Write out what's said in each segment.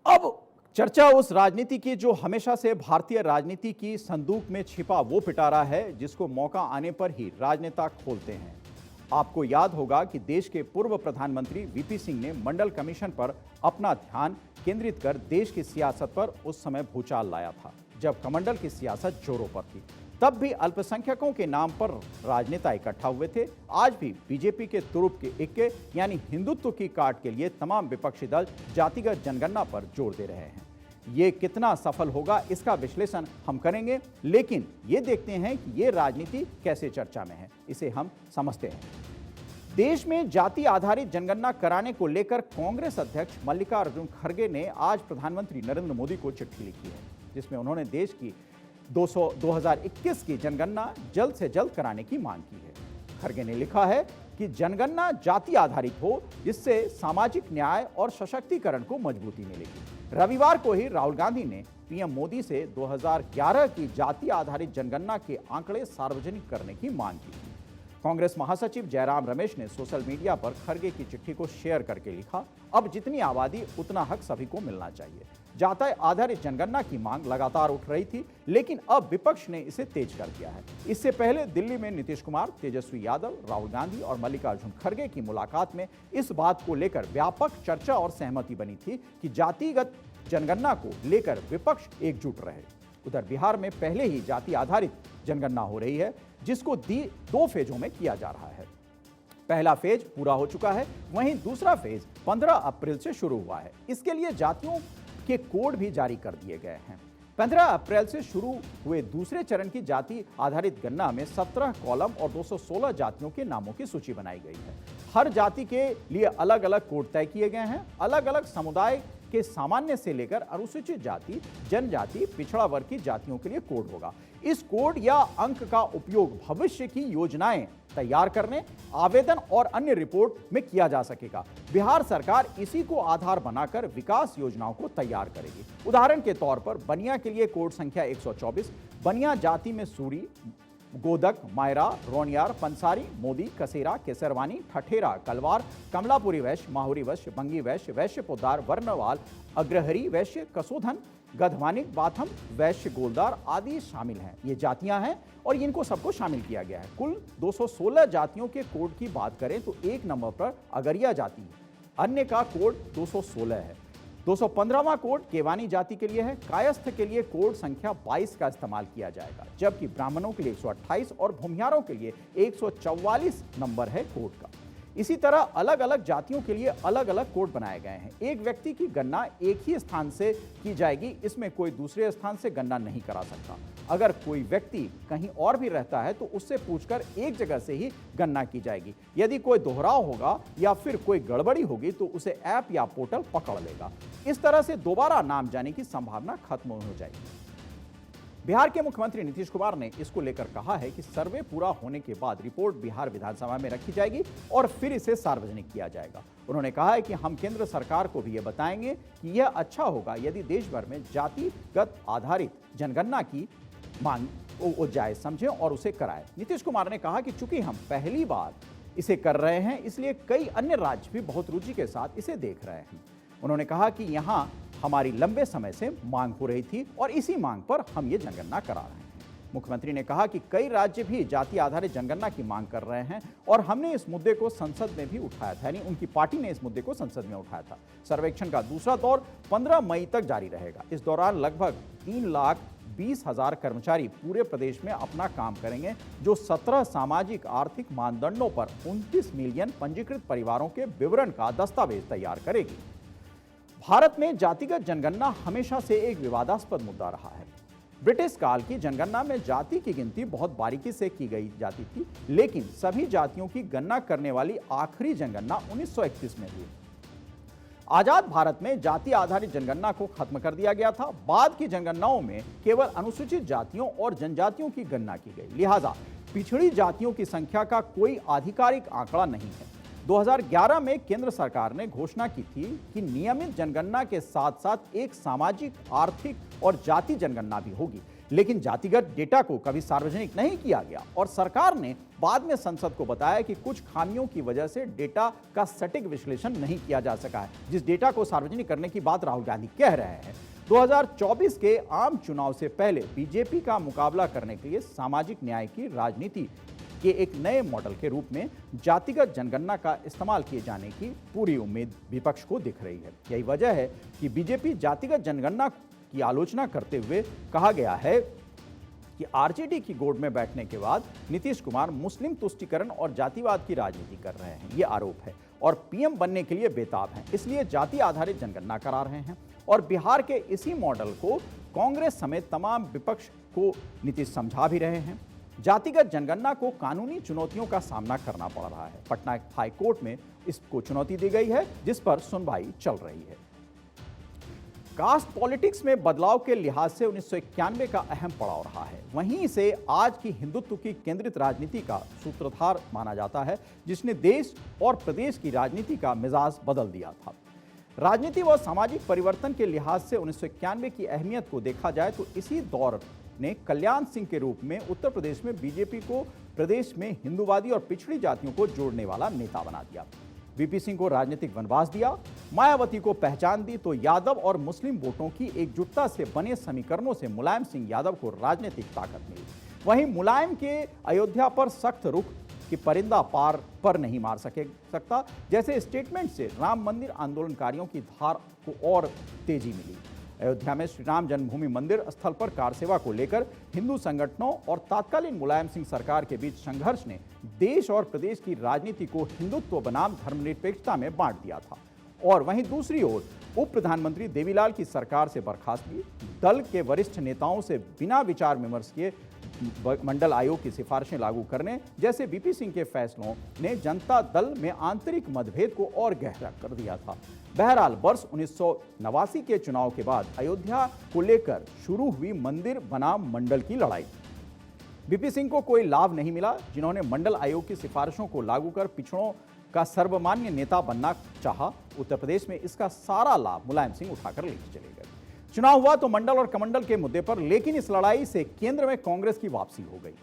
अब चर्चा उस राजनीति की जो हमेशा से भारतीय राजनीति की संदूक में छिपा वो पिटारा है जिसको मौका आने पर ही राजनेता खोलते हैं। आपको याद होगा कि देश के पूर्व प्रधानमंत्री वीपी सिंह ने मंडल कमीशन पर अपना ध्यान केंद्रित कर देश की सियासत पर उस समय भूचाल लाया था, जब कमंडल की सियासत जोरों पर थी। तब भी अल्पसंख्यकों के नाम पर राजनेता इकट्ठा हुए थे। आज भी बीजेपी के तुरुप के इक्के यानी हिंदुत्व की काट के लिए तमाम विपक्षी दल जातिगत जनगणना पर जोर दे रहे हैं। ये कितना सफल होगा इसका विश्लेषण हम करेंगे, लेकिन ये देखते हैं कि ये राजनीति कैसे चर्चा में है, इसे हम समझते हैं। देश में जाति आधारित जनगणना कराने को लेकर कांग्रेस अध्यक्ष मल्लिकार्जुन खड़गे ने आज प्रधानमंत्री नरेंद्र मोदी को चिट्ठी लिखी है, जिसमें उन्होंने देश की 2021 की जनगणना जल्द से जल्द कराने की मांग की है। खड़गे ने लिखा है कि जनगणना जाति आधारित हो, जिससे सामाजिक न्याय और सशक्तिकरण को मजबूती मिलेगी। रविवार को ही राहुल गांधी ने पीएम मोदी से 2011 की जाति आधारित जनगणना के आंकड़े सार्वजनिक करने की मांग की थी। कांग्रेस महासचिव जयराम रमेश ने सोशल मीडिया पर खड़गे की चिट्ठी को शेयर करके लिखा, अब जितनी आबादी उतना हक सभी को मिलना चाहिए। जाति आधारित जनगणना की मांग लगातार उठ रही थी, लेकिन अब विपक्ष ने इसे तेज कर दिया है। इससे पहले दिल्ली में नीतीश कुमार, तेजस्वी यादव, राहुल गांधी और मल्लिकार्जुन खड़गे की मुलाकात में इस बात को लेकर व्यापक चर्चा और सहमति बनी थी कि जातिगत जनगणना को लेकर विपक्ष एकजुट रहे। उधर बिहार में पहले ही जाति आधारित जनगणना हो रही है, जिसको 2 फेजों में किया जा रहा है। पहला फेज पूरा हो चुका है, वहीं दूसरा फेज 15 अप्रैल से शुरू हुआ है। इसके लिए जातियों के कोड भी जारी कर दिए गए हैं। 15 अप्रैल से शुरू हुए दूसरे चरण की जाति आधारित गणना में 17 कॉलम और 216 जातियों के नामों की सूची बनाई गई है। हर जाति के लिए अलग अलग कोड तय किए गए हैं। अलग अलग समुदाय के सामान्य से लेकर अनुसूचित जाति, जनजाति, पिछड़ा वर्ग की जातियों के लिए कोड होगा। इस कोड या अंक का उपयोग भविष्य की योजनाएं तैयार करने, आवेदन और अन्य रिपोर्ट में किया जा सकेगा। बिहार सरकार इसी को आधार बनाकर विकास योजनाओं को तैयार करेगी। उदाहरण के तौर पर बनिया के लिए कोड संख्या 124, बनिया जाति में सूरी, गोदक, मायरा, रोनियार, पंसारी, मोदी, कसेरा, केसरवानी, ठठेरा, कलवार, कमलापुरी वैश्य, माहुरी वैश्य, बंगी वैश्य, वैश्य पोदार, वर्णवाल, अग्रहरी वैश्य, कसोधन, गधवानिक, बाथम, वैश्य गोलदार आदि शामिल हैं। ये जातियां हैं और इनको सबको शामिल किया गया है। कुल 216 जातियों के कोड की बात करें तो 1 नंबर पर अगरिया जाति है, अन्य का कोड 216 है। 215वां कोड केवानी जाति के लिए है। कायस्थ के लिए कोड संख्या 22 का इस्तेमाल किया जाएगा, जबकि ब्राह्मणों के लिए 128 और भूमिहारों के लिए 144 नंबर है कोड का। इसी तरह अलग अलग जातियों के लिए अलग अलग कोड बनाए गए हैं। एक व्यक्ति की गणना एक ही स्थान से की जाएगी, इसमें कोई दूसरे स्थान से गणना नहीं करा सकता। अगर कोई व्यक्ति कहीं और भी रहता है तो उससे पूछकर एक जगह से ही गणना की जाएगी। यदि कोई दोहराव होगा या फिर कोई गड़बड़ी होगी तो उसे ऐप या पोर्टल पकड़ लेगा। इस तरह से दोबारा नाम जाने की संभावना खत्म हो जाएगी। बिहार के मुख्यमंत्री नीतीश कुमार ने इसको लेकर कहा है कि सर्वे पूरा होने के बाद रिपोर्ट बिहार विधानसभा में रखी जाएगी और फिर इसे सार्वजनिक किया जाएगा। उन्होंने कहा है कि हम केंद्र सरकार को भी ये बताएंगे कि यह अच्छा होगा यदि देश भर में जातिगत आधारित जनगणना की मांग वो जायज समझें और उसे कराएं। नीतीश कुमार ने कहा कि चूंकि हम पहली बार इसे कर रहे हैं, इसलिए कई अन्य राज्य भी बहुत रुचि के साथ इसे देख रहे हैं। उन्होंने कहा कि यहाँ हमारी लंबे समय से मांग हो रही थी और इसी मांग पर हम ये जनगणना करा रहे हैं। मुख्यमंत्री ने कहा कि कई राज्य भी जाति आधारित जनगणना की मांग कर रहे हैं और हमने इस मुद्दे को संसद में भी उठाया था, यानी उनकी पार्टी ने इस मुद्दे को संसद में उठाया था। सर्वेक्षण का दूसरा दौर 15 मई तक जारी रहेगा। इस दौरान लगभग 3,20,000 कर्मचारी पूरे प्रदेश में अपना काम करेंगे, जो 17 सामाजिक आर्थिक मानदंडों पर 29 मिलियन पंजीकृत परिवारों के विवरण का दस्तावेज तैयार करेगी। भारत में जातिगत जनगणना हमेशा से एक विवादास्पद मुद्दा रहा है। ब्रिटिश काल की जनगणना में जाति की गिनती बहुत बारीकी से की गई जाती थी, लेकिन सभी जातियों की गणना करने वाली आखिरी जनगणना 1931 में हुई। आजाद भारत में जाति आधारित जनगणना को खत्म कर दिया गया था। बाद की जनगणनाओं में केवल अनुसूचित जातियों और जनजातियों की गणना की गई, लिहाजा पिछड़ी जातियों की संख्या का कोई आधिकारिक आंकड़ा नहीं है। 2011 में केंद्र सरकार ने घोषणा की थी कि नियमित जनगणना के साथ साथ एक सामाजिक, आर्थिक और जाति जनगणना भी होगी। लेकिन जातिगत डेटा को कभी सार्वजनिक नहीं किया गया और सरकार ने बाद में संसद को बताया कि कुछ खामियों की वजह से डेटा का सटीक विश्लेषण नहीं किया जा सका है। जिस डेटा को सार्वजनिक करने की बात राहुल गांधी कह रहे हैं, 2024 के आम चुनाव से पहले बीजेपी का मुकाबला करने के लिए सामाजिक न्याय की राजनीति के एक नए मॉडल के रूप में जातिगत जनगणना का इस्तेमाल किए जाने की पूरी उम्मीद विपक्ष को दिख रही है। यही वजह है कि बीजेपी जातिगत जनगणना की आलोचना करते हुए कहा गया है कि आरजेडी की गोद में बैठने के बाद नीतीश कुमार मुस्लिम तुष्टीकरण और जातिवाद की राजनीति कर रहे हैं, ये आरोप है, और पीएम बनने के लिए बेताब हैं, इसलिए जाति आधारित जनगणना करा रहे हैं। और बिहार के इसी मॉडल को कांग्रेस समेत तमाम विपक्ष को नीतीश समझा भी रहे हैं। जातिगत जनगणना को कानूनी चुनौतियों का सामना करना पड़ रहा है। पटना हाई कोर्ट में इसको चुनौती दी गई है, जिस पर सुनवाई चल रही है। कास्ट पॉलिटिक्स में बदलाव के लिहाज से 1991 का अहम पड़ाव रहा है। वहीं से आज की हिंदुत्व की केंद्रित राजनीति का सूत्रधार माना जाता है, जिसने देश और प्रदेश की राजनीति का मिजाज बदल दिया था। राजनीति व सामाजिक परिवर्तन के लिहाज से 1991 की अहमियत को देखा जाए तो इसी दौर ने कल्याण सिंह के रूप में उत्तर प्रदेश में बीजेपी को प्रदेश में हिंदूवादी और पिछड़ी जातियों को जोड़ने वाला नेता बना दिया। वीपी सिंह को राजनीतिक वनवास दिया, मायावती को पहचान दी, तो यादव और मुस्लिम वोटों की एकजुटता से बने समीकरणों से मुलायम सिंह यादव को राजनीतिक ताकत मिली। वहीं मुलायम के अयोध्या पर सख्त रुख कि परिंदा पार पर नहीं मार सकता जैसे स्टेटमेंट से राम मंदिर आंदोलनकारियों की धार को और तेजी मिली। अयोध्या में श्री राम जन्मभूमि मंदिर स्थल पर कार सेवा को लेकर हिंदू संगठनों और तात्कालीन मुलायम सिंह सरकार के बीच संघर्ष ने देश और प्रदेश की राजनीति को हिंदुत्व बनाम धर्मनिरपेक्षता में बांट दिया था। और वहीं दूसरी ओर उप प्रधानमंत्री देवीलाल की सरकार से बर्खास्तगी, दल के वरिष्ठ नेताओं से बिना विचार विमर्श किए मंडल आयोग की सिफारिशें लागू करने जैसे वीपी सिंह के फैसलों ने जनता दल में आंतरिक मतभेद को और गहरा कर दिया था। बहरहाल वर्ष 1989 के चुनाव के बाद अयोध्या को लेकर शुरू हुई मंदिर बनाम मंडल की लड़ाई। वीपी सिंह को कोई लाभ नहीं मिला, जिन्होंने मंडल आयोग की सिफारिशों को लागू कर पिछड़ों का सर्वमान्य नेता बनना चाहा। उत्तर प्रदेश में इसका सारा लाभ मुलायम सिंह उठाकर लेके चले गए। चुनाव हुआ तो मंडल और कमंडल के मुद्दे पर, लेकिन इस लड़ाई से केंद्र में कांग्रेस की वापसी हो गई।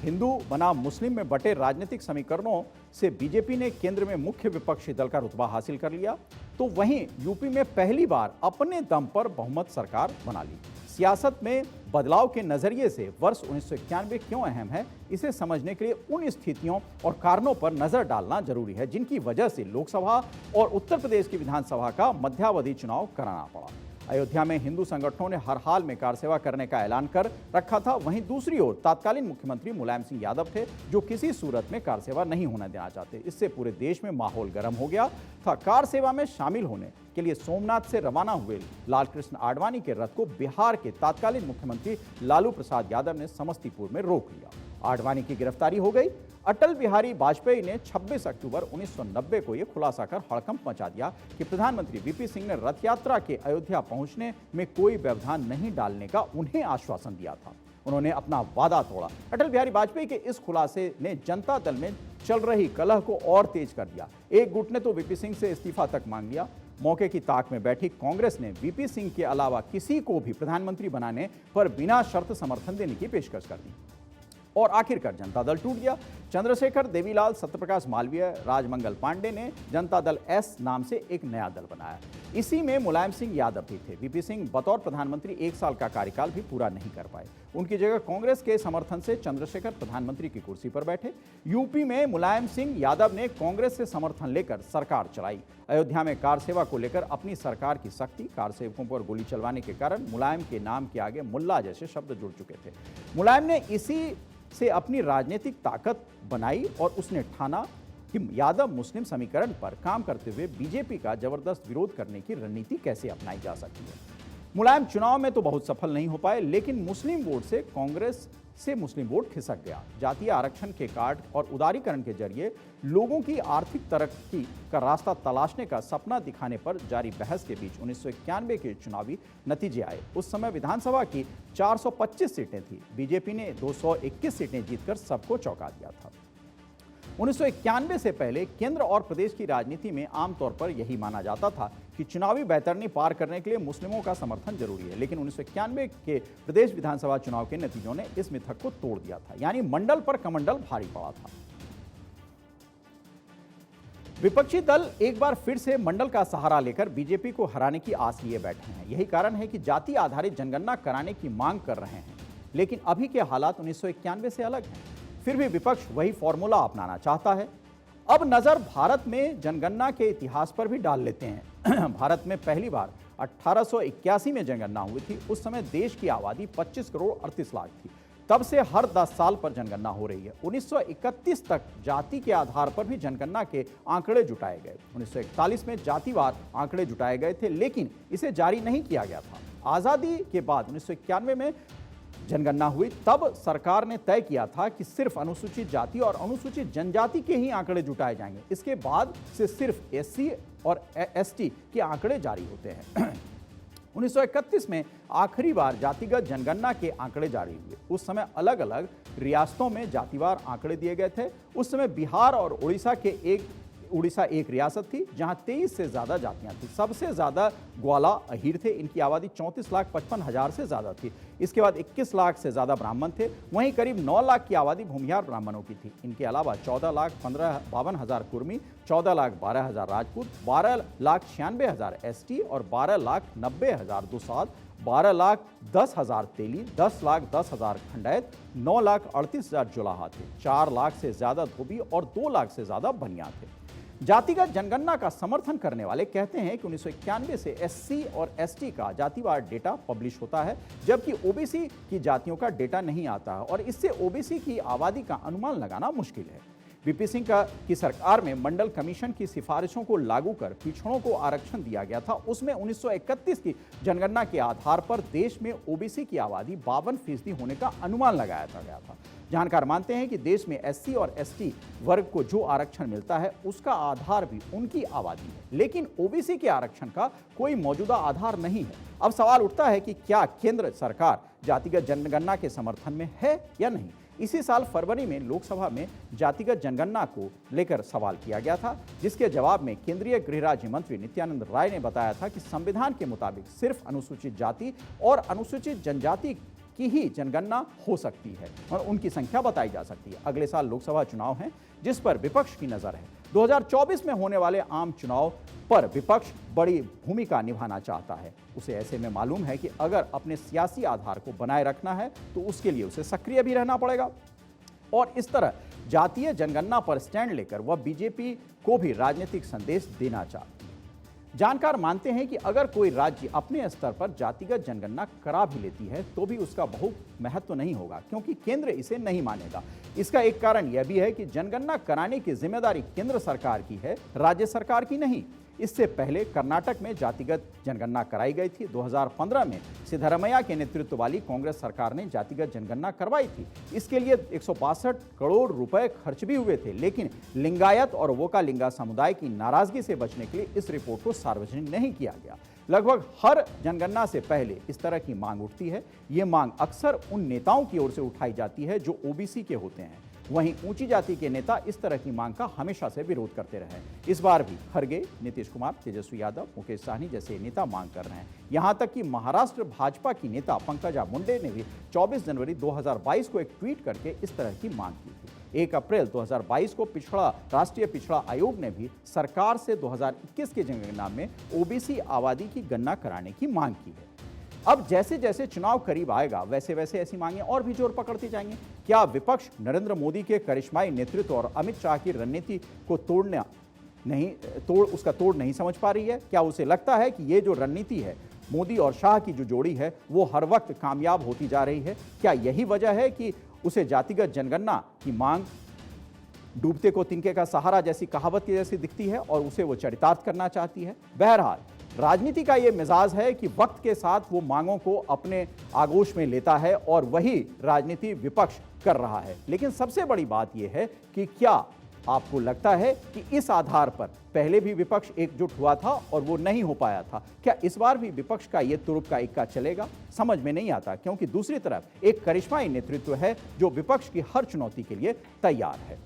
हिंदू बनाम मुस्लिम में बटे राजनीतिक समीकरणों से बीजेपी ने केंद्र में मुख्य विपक्षी दल का रुतबा हासिल कर लिया, तो वहीं यूपी में पहली बार अपने दम पर बहुमत सरकार बना ली। सियासत में बदलाव के नजरिए से वर्ष 1991 क्यों अहम है, इसे समझने के लिए उन स्थितियों और कारणों पर नजर डालना जरूरी है जिनकी वजह से लोकसभा और उत्तर प्रदेश की विधानसभा का मध्यावधि चुनाव कराना पड़ा। अयोध्या में हिंदू संगठनों ने हर हाल में कार सेवा करने का ऐलान कर रखा था। वहीं दूसरी ओर तत्कालीन मुख्यमंत्री मुलायम सिंह यादव थे, जो किसी सूरत में कार सेवा नहीं होने देना चाहते। इससे पूरे देश में माहौल गर्म हो गया था। कार सेवा में शामिल होने के लिए सोमनाथ से रवाना हुए लालकृष्ण आडवाणी के रथ को बिहार के तत्कालीन मुख्यमंत्री लालू प्रसाद यादव ने समस्तीपुर में रोक लिया। आडवाणी की गिरफ्तारी हो गई। अटल बिहारी वाजपेयी ने 26 अक्टूबर 1990 को यह खुलासा कर हड़कंप मचा दिया कि प्रधानमंत्री वीपी सिंह ने रथ यात्रा के अयोध्या पहुंचने में कोई व्यवधान नहीं डालने का उन्हें आश्वासन दिया था। उन्होंने अपना वादा तोड़ा। अटल बिहारी वाजपेयी के इस खुलासे ने जनता दल में चल रही कलह को और तेज कर दिया। एक गुट ने तो वीपी सिंह से इस्तीफा तक मांग लिया। मौके की ताक में बैठी कांग्रेस ने वीपी सिंह के अलावा किसी को भी प्रधानमंत्री बनाने पर बिना शर्त समर्थन देने की पेशकश कर दी और आखिरकार जनता दल टूट गया। चंद्रशेखर, देवीलाल, सत्यप्रकाश मालवीय, राजमंगल पांडे ने जनता दल एस नाम से एक नया दल बनाया। इसी में मुलायम सिंह यादव भी थे। वीपी सिंह बतौर प्रधानमंत्री 1 साल का कार्यकाल भी पूरा नहीं कर पाए। उनकी जगह कांग्रेस के समर्थन से चंद्रशेखर प्रधानमंत्री की कुर्सी पर बैठे। यूपी में मुलायम सिंह यादव ने कांग्रेस से समर्थन लेकर सरकार चलाई। अयोध्या में कार सेवा को लेकर अपनी सरकार की सख्ती, कार सेवकों पर गोली चलवाने के कारण मुलायम के नाम के आगे मुल्ला जैसे शब्द जुड़ चुके थे। मुलायम ने इसी से अपनी राजनीतिक ताकत बनाई और उसने ठाना कि यादव मुस्लिम समीकरण पर काम करते हुए बीजेपी का जबरदस्त विरोध करने की रणनीति कैसे अपनाई जा सकती है। मुलायम चुनाव में तो बहुत सफल नहीं हो पाए, लेकिन मुस्लिम वोट से कांग्रेस से मुस्लिम वोट खिसक गया। जातीय आरक्षण के कार्ड और उदारीकरण के जरिए लोगों की आर्थिक तरक्की का रास्ता तलाशने का सपना दिखाने पर जारी बहस के बीच 1991 के चुनावी नतीजे आए। उस समय विधानसभा की 425 सीटें थी। बीजेपी ने 221 सीटें जीतकर सबको चौंका दिया था। 1991 से पहले केंद्र और प्रदेश की राजनीति में आमतौर पर यही माना जाता था कि चुनावी बैतरनी पार करने के लिए मुस्लिमों का समर्थन जरूरी है, लेकिन 1991 के प्रदेश विधानसभा चुनाव के नतीजों ने इस मिथक को तोड़ दिया था, यानी मंडल पर कमंडल भारी पड़ा था। विपक्षी दल एक बार फिर से मंडल का सहारा लेकर बीजेपी को हराने की आस लिए बैठे हैं। यही कारण है कि जाति आधारित जनगणना कराने की मांग कर रहे हैं, लेकिन अभी के हालात 1991 से अलग हैं। फिर भी विपक्ष वही फॉर्मूला अपनाना चाहता है। अब नजर भारत में जनगणना के इतिहास पर भी डाल लेते हैं। भारत में पहली बार 1881 में जनगणना हुई थी। उस समय देश की आबादी 25 करोड़ 38 लाख थी। तब से हर 10 साल पर जनगणना हो रही है। 1931 तक जाति के आधार पर भी जनगणना के आंकड़े जुटाए गए। 1941 में जातिवार आंकड़े जुटाए गए थे, लेकिन इसे जारी नहीं किया गया था। आज़ादी के बाद 1991 में जनगणना हुई। तब सरकार ने तय किया था कि सिर्फ अनुसूचित जाति और अनुसूचित जनजाति के ही आंकड़े जुटाए जाएंगे। इसके बाद से सिर्फ एससी और एसटी के आंकड़े जारी होते हैं। 1931 में आखिरी बार जातिगत जनगणना के आंकड़े जारी हुए। उस समय अलग अलग रियासतों में जातिवार आंकड़े दिए गए थे। उस समय बिहार और उड़ीसा एक रियासत थी जहां 23 से ज्यादा जातियां थी। सबसे ज्यादा ग्वाला अहीर थे, इनकी आबादी 34,55,000 से ज्यादा थी। इसके बाद 21 लाख से ज्यादा ब्राह्मण थे। वहीं करीब 9 लाख की आबादी भूमिहार ब्राह्मणों की थी। इनके अलावा 14,52,000 कुर्मी, 14,12,000 राजपूत, 12,96,000 एसटी और 12,90,000 दुसाध, 12,10,000 तेली, 10,10,000 खंडैत, 9,38,000 जुलाहा थे, 4 लाख से ज्यादा धोबी और 2 लाख से ज्यादा बनिया थे। जातिगत जनगणना का समर्थन करने वाले कहते हैं कि 1991 से एससी और एसटी का जातिवार डेटा पब्लिश होता है, जबकि ओबीसी की जातियों का डेटा नहीं आता है और इससे ओबीसी की आबादी का अनुमान लगाना मुश्किल है। वीपी सिंह की सरकार में मंडल कमीशन की सिफारिशों को लागू कर पिछड़ों को आरक्षण दिया गया था। उसमें 1931 की जनगणना के आधार पर देश में ओबीसी की आबादी 52% होने का अनुमान लगाया गया था। जानकार मानते हैं कि देश में एससी और एसटी वर्ग को जो आरक्षण मिलता है उसका आधार भी उनकी आबादी है, लेकिन ओबीसी के आरक्षण का कोई मौजूदा आधार नहीं है। अब सवाल उठता है कि क्या केंद्र सरकार जातिगत जनगणना के समर्थन में है या नहीं। इसी साल फरवरी में लोकसभा में जातिगत जनगणना को लेकर सवाल किया गया था, जिसके जवाब में केंद्रीय गृह राज्य मंत्री नित्यानंद राय ने बताया था कि संविधान के मुताबिक सिर्फ अनुसूचित जाति और अनुसूचित जनजाति की ही जनगणना हो सकती है और उनकी संख्या बताई जा सकती है। अगले साल लोकसभा चुनाव हैं, जिस पर विपक्ष की नजर है। 2024 में होने वाले आम चुनाव पर विपक्ष बड़ी भूमिका निभाना चाहता है। उसे ऐसे में मालूम है कि अगर अपने सियासी आधार को बनाए रखना है तो उसके लिए उसे सक्रिय भी रहना पड़ेगा और इस तरह जातीय जनगणना पर स्टैंड लेकर वह बीजेपी को भी राजनीतिक संदेश देना चाहती है। जानकार मानते हैं कि अगर कोई राज्य अपने स्तर पर जातिगत जनगणना करा भी लेती है तो भी उसका बहुत महत्व नहीं होगा, क्योंकि केंद्र इसे नहीं मानेगा। इसका एक कारण यह भी है कि जनगणना कराने की जिम्मेदारी केंद्र सरकार की है, राज्य सरकार की नहीं। इससे पहले कर्नाटक में जातिगत जनगणना कराई गई थी। 2015 में सिद्धरमैया के नेतृत्व वाली कांग्रेस सरकार ने जातिगत जनगणना करवाई थी। इसके लिए 162 करोड़ रुपए खर्च भी हुए थे, लेकिन लिंगायत और वोकालिंगा समुदाय की नाराजगी से बचने के लिए इस रिपोर्ट को सार्वजनिक नहीं किया गया। लगभग हर जनगणना से पहले इस तरह की मांग उठती है। ये मांग अक्सर उन नेताओं की ओर से उठाई जाती है जो ओबीसी के होते हैं। वहीं ऊंची जाति के नेता इस तरह की मांग का हमेशा से विरोध करते रहे। इस बार भी खड़गे, नीतीश कुमार, तेजस्वी यादव, मुकेश सहनी जैसे नेता मांग कर रहे हैं। यहां तक कि महाराष्ट्र भाजपा की नेता पंकजा मुंडे ने भी 24 जनवरी 2022 को एक ट्वीट करके इस तरह की मांग की थी। 1 अप्रैल 2022 को राष्ट्रीय पिछड़ा आयोग ने भी सरकार से 2021 की जनगणना में ओबीसी आबादी की गणना कराने की मांग की है। अब जैसे जैसे चुनाव करीब आएगा वैसे वैसे ऐसी मांगें और भी जोर पकड़ती जाएंगी। क्या विपक्ष नरेंद्र मोदी के करिश्माई नेतृत्व और अमित शाह की रणनीति को उसका तोड़ नहीं समझ पा रही है? क्या उसे लगता है कि ये जो रणनीति है, मोदी और शाह की जो जोड़ी है, वो हर वक्त कामयाब होती जा रही है? क्या यही वजह है कि उसे जातिगत जनगणना की मांग डूबते को तिनके का सहारा जैसी कहावत की जैसी दिखती है और उसे वो चरितार्थ करना चाहती है? बहरहाल राजनीति का ये मिजाज है कि वक्त के साथ वो मांगों को अपने आगोश में लेता है और वही राजनीति विपक्ष कर रहा है। लेकिन सबसे बड़ी बात यह है कि क्या आपको लगता है कि इस आधार पर पहले भी विपक्ष एकजुट हुआ था और वो नहीं हो पाया था? क्या इस बार भी विपक्ष का ये तुरुप का इक्का चलेगा? समझ में नहीं आता, क्योंकि दूसरी तरफ एक करिश्माई नेतृत्व है जो विपक्ष की हर चुनौती के लिए तैयार है।